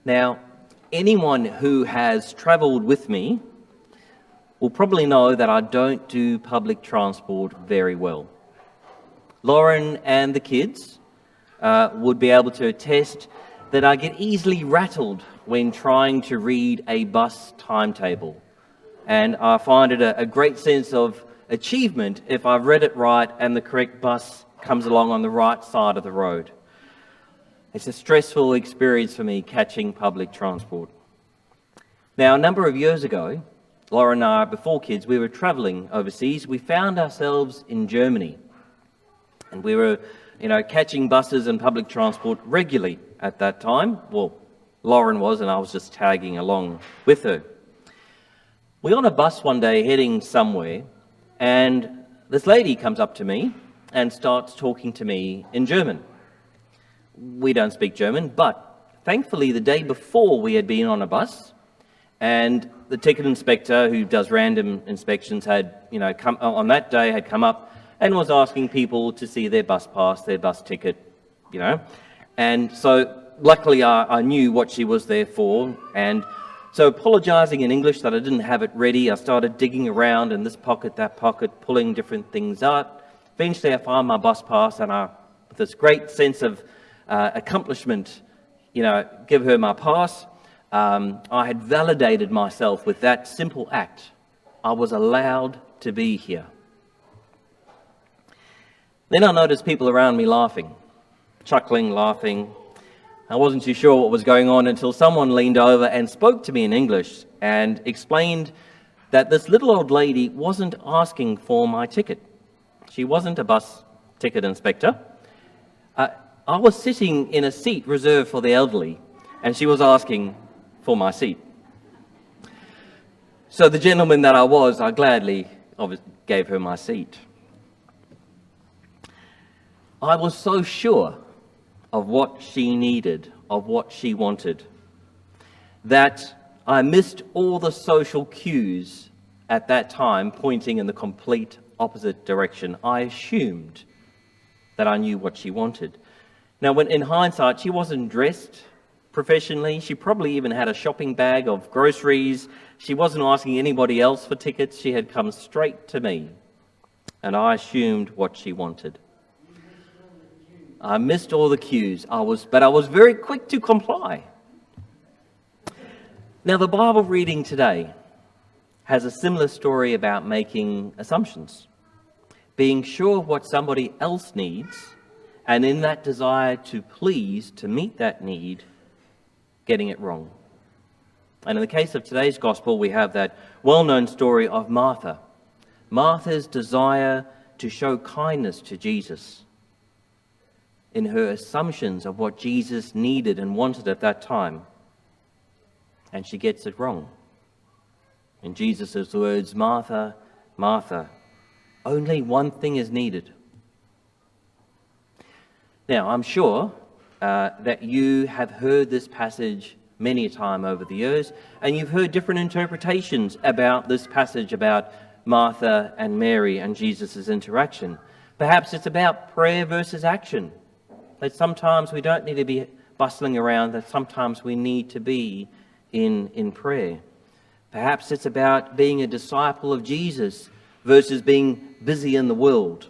Now, anyone who has travelled with me will probably know that I don't do public transport very well. Lauren and the kids would be able to attest that I get easily rattled when trying to read a bus timetable. And I find it a great sense of achievement if I've read it right and the correct bus comes along on the right side of the road. It's a stressful experience for me catching public transport. Now, a number of years ago, Laura and I, before kids, we were travelling overseas. We found ourselves in Germany. And we were, catching buses and public transport regularly at that time. Well, Lauren was, and I was just tagging along with her. We're on a bus one day heading somewhere, and this lady comes up to me and starts talking to me in German. We don't speak German, but thankfully the day before we had been on a bus, and the ticket inspector who does random inspections had, come on that day, had come up and was asking people to see their bus pass, their bus ticket, And so luckily I knew what she was there for, and so apologising in English that I didn't have it ready, I started digging around in this pocket, that pocket, pulling different things out. Eventually I found my bus pass, and with this great sense of accomplishment, give her my pass. I had validated myself with that simple act. I was allowed to be here. Then I noticed people around me laughing, chuckling, laughing. I wasn't too sure what was going on until someone leaned over and spoke to me in English and explained that this little old lady wasn't asking for my ticket. She wasn't a bus ticket inspector. I was sitting in a seat reserved for the elderly, and she was asking for my seat. So the gentleman that I gladly gave her my seat. I was so sure of what she needed, of what she wanted, that I missed all the social cues at that time pointing in the complete opposite direction. I assumed that I knew what she wanted. Now, when in hindsight, she wasn't dressed professionally. She probably even had a shopping bag of groceries. She wasn't asking anybody else for tickets. She had come straight to me, and I assumed what she wanted. I missed all the cues, but I was very quick to comply. Now, the Bible reading today has a similar story about making assumptions, being sure of what somebody else needs, and in that desire to please, to meet that need, getting it wrong. And in the case of today's gospel, we have that well-known story of Martha. Martha's desire to show kindness to Jesus in her assumptions of what Jesus needed and wanted at that time. And she gets it wrong. In Jesus' words, "Martha, Martha, only one thing is needed." Now, I'm sure that you have heard this passage many a time over the years, and you've heard different interpretations about this passage about Martha and Mary and Jesus' interaction. Perhaps it's about prayer versus action, that sometimes we don't need to be bustling around, that sometimes we need to be in prayer. Perhaps it's about being a disciple of Jesus versus being busy in the world.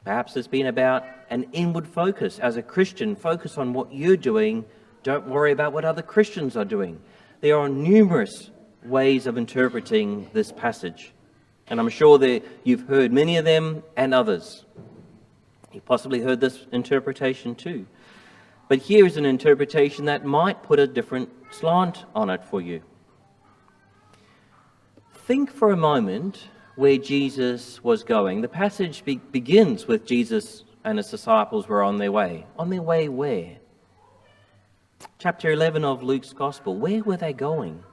Perhaps it's been about an inward focus. As a Christian, focus on what you're doing. Don't worry about what other Christians are doing. There are numerous ways of interpreting this passage, and I'm sure that you've heard many of them and others. You've possibly heard this interpretation too. But here is an interpretation that might put a different slant on it for you. Think for a moment where Jesus was going. The passage begins with Jesus and his disciples were on their way. On their way where? Chapter 11 of Luke's Gospel. Where were they going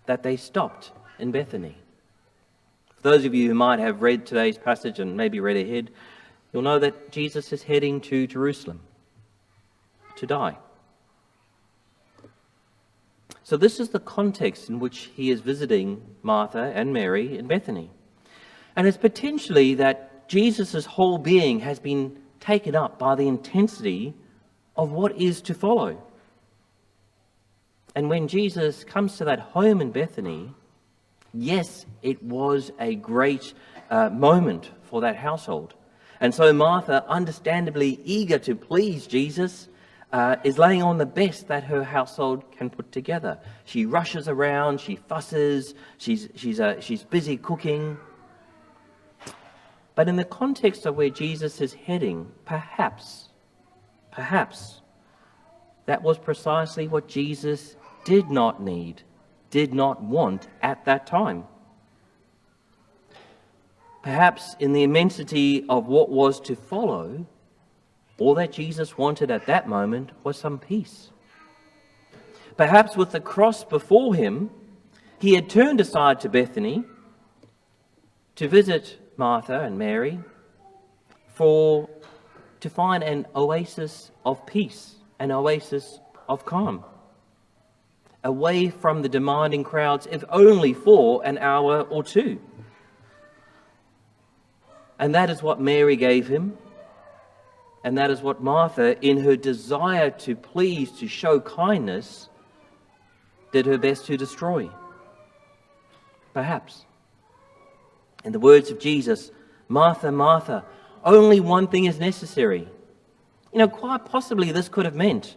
that they stopped in Bethany? For those of you who might have read today's passage and maybe read ahead, you'll know that Jesus is heading to Jerusalem to die. So this is the context in which he is visiting Martha and Mary in Bethany. And it's potentially that Jesus' whole being has been taken up by the intensity of what is to follow. And when Jesus comes to that home in Bethany, yes, it was a great moment for that household. And so Martha, understandably eager to please Jesus, is laying on the best that her household can put together. She rushes around, she fusses, she's busy cooking. But in the context of where Jesus is heading, perhaps, that was precisely what Jesus did not need, did not want at that time. Perhaps in the immensity of what was to follow, all that Jesus wanted at that moment was some peace. Perhaps with the cross before him, he had turned aside to Bethany to visit Martha and Mary to find an oasis of peace, an oasis of calm, away from the demanding crowds, if only for an hour or two. And that is what Mary gave him. And that is what Martha, in her desire to please, to show kindness, did her best to destroy. Perhaps. In the words of Jesus, Martha, Martha, only one thing is necessary. Quite possibly this could have meant,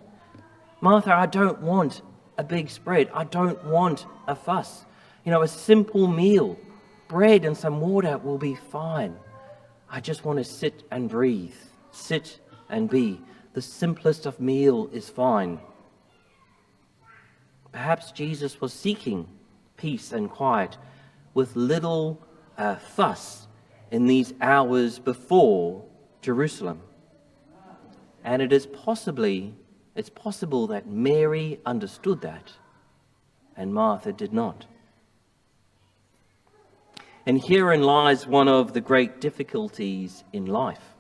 Martha, I don't want a big spread. I don't want a fuss. A simple meal, bread and some water will be fine. I just want to sit and breathe, sit and be. The simplest of meal is fine. Perhaps Jesus was seeking peace and quiet with little fuss in these hours before Jerusalem. And it's possible that Mary understood that and Martha did not. And herein lies one of the great difficulties in life.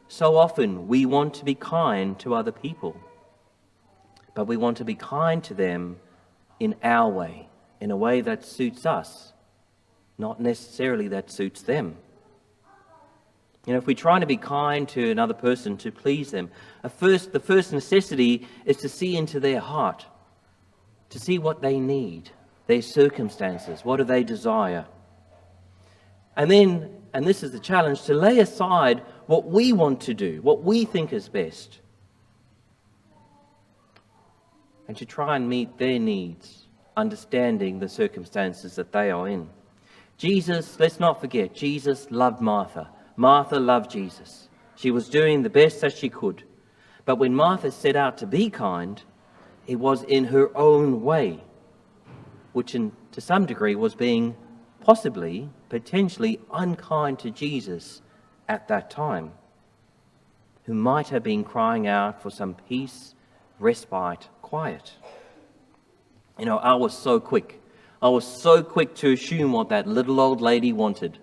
So often we want to be kind to other people, but we want to be kind to them in our way, in a way that suits us, not necessarily that suits them. If we're trying to be kind to another person to please them, the first necessity is to see into their heart, to see what they need, their circumstances, what do they desire. And then, and this is the challenge, to lay aside what we want to do, what we think is best, and to try and meet their needs, understanding the circumstances that they are in. Jesus, let's not forget, Jesus loved Martha. Martha loved Jesus. She was doing the best that she could. But when Martha set out to be kind, it was in her own way, which to some degree was being potentially unkind to Jesus at that time, who might have been crying out for some peace, respite, quiet. I was so quick to assume what that little old lady wanted.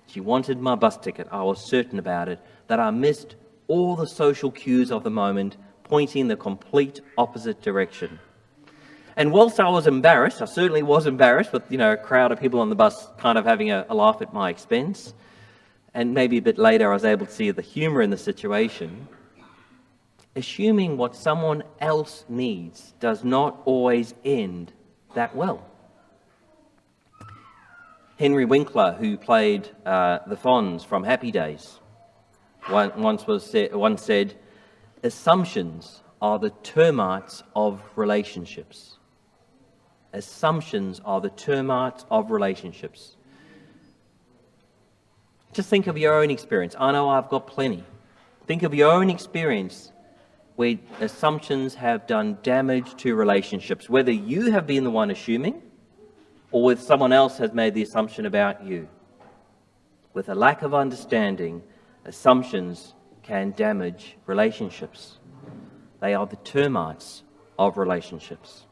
She wanted my bus ticket. I was certain about it, that I missed all the social cues of the moment, pointing the complete opposite direction. And whilst I was embarrassed, I certainly was embarrassed with, a crowd of people on the bus kind of having a laugh at my expense. And maybe a bit later I was able to see the humour in the situation. Assuming what someone else needs does not always end that well. Henry Winkler, who played the Fonz from Happy Days, once said, assumptions are the termites of relationships. Assumptions are the termites of relationships. Just think of your own experience. I know I've got plenty. Think of your own experience where assumptions have done damage to relationships, whether you have been the one assuming or whether someone else has made the assumption about you. With a lack of understanding, assumptions can damage relationships. They are the termites of relationships.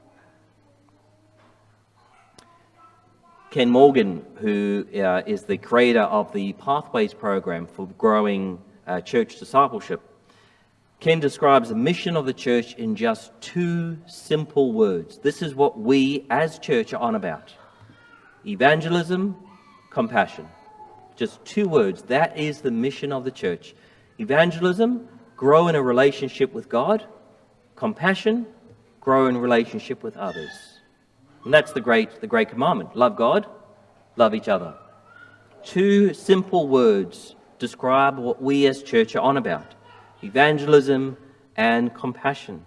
Ken Morgan, who is the creator of the Pathways program for growing church discipleship, Ken describes the mission of the church in just 2 simple words. This is what we as church are on about. Evangelism, compassion. Just 2 words. That is the mission of the church. Evangelism, grow in a relationship with God. compassion, grow in relationship with others. And that's the great commandment. Love God, love each other. 2 simple words describe what we as church are on about: evangelism and compassion.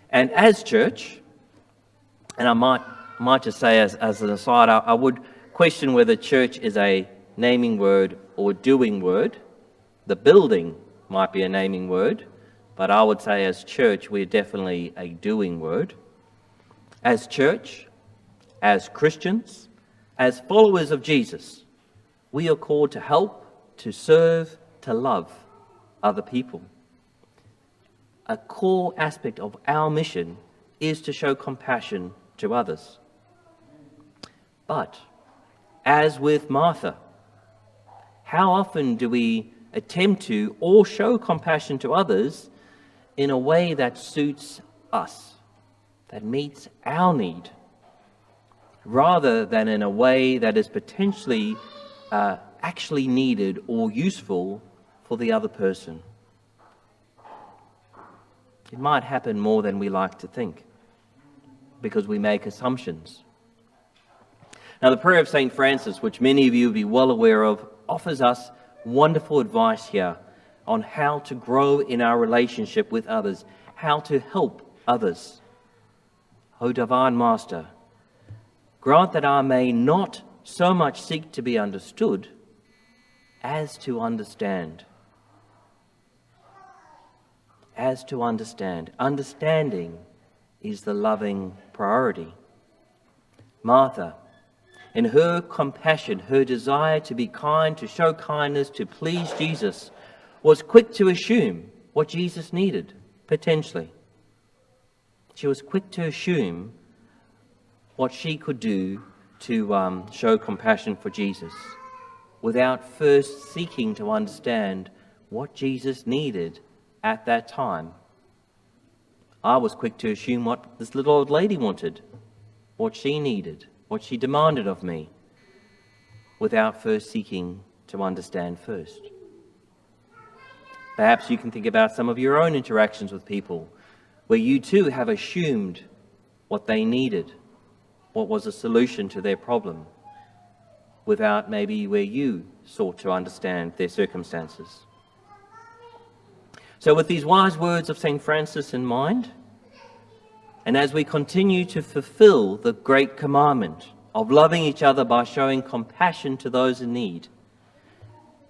And as church, and I might just say as an aside, I would question whether church is a naming word or doing word. The building might be a naming word, but I would say as church, we're definitely a doing word. As church, as Christians, as followers of Jesus, we are called to help, to serve, to love other people. A core aspect of our mission is to show compassion to others. But, as with Martha, how often do we attempt to or show compassion to others in a way that suits us, that meets our need, rather than in a way that is potentially actually needed or useful for the other person? It might happen more than we like to think, because we make assumptions. Now, the prayer of St. Francis, which many of you will be well aware of, offers us wonderful advice here on how to grow in our relationship with others, how to help others. O Divine Master, grant that I may not so much seek to be understood as to understand. As to understand. Understanding is the loving priority. Martha, in her compassion, her desire to be kind, to show kindness, to please Jesus, was quick to assume what Jesus needed, potentially. She was quick to assume what she could do to show compassion for Jesus, without first seeking to understand what Jesus needed at that time. I was quick to assume what this little old lady wanted, what she needed, what she demanded of me, without first seeking to understand first. Perhaps you can think about some of your own interactions with people where you too have assumed what they needed, what was a solution to their problem, without maybe where you sought to understand their circumstances. So with these wise words of St. Francis in mind, and as we continue to fulfill the great commandment of loving each other by showing compassion to those in need,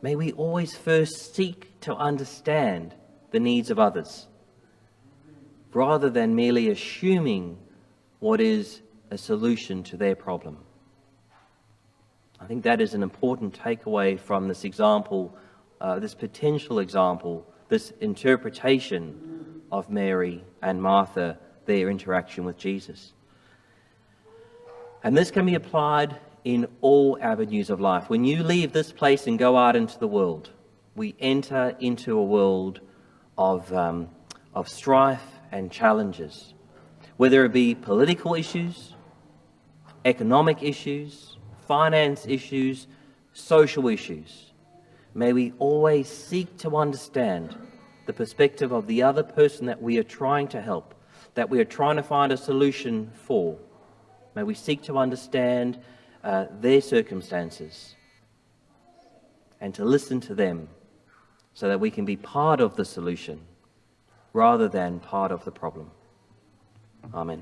may we always first seek to understand the needs of others, rather than merely assuming what is a solution to their problem. I think that is an important takeaway from this example, this potential example, this interpretation of Mary and Martha, their interaction with Jesus. And this can be applied in all avenues of life. When you leave this place and go out into the world, we enter into a world of strife and challenges, whether it be political issues, economic issues, finance issues, social issues. May we always seek to understand the perspective of the other person that we are trying to help, that we are trying to find a solution for. May we seek to understand their circumstances and to listen to them so that we can be part of the solution rather than part of the problem. Amen.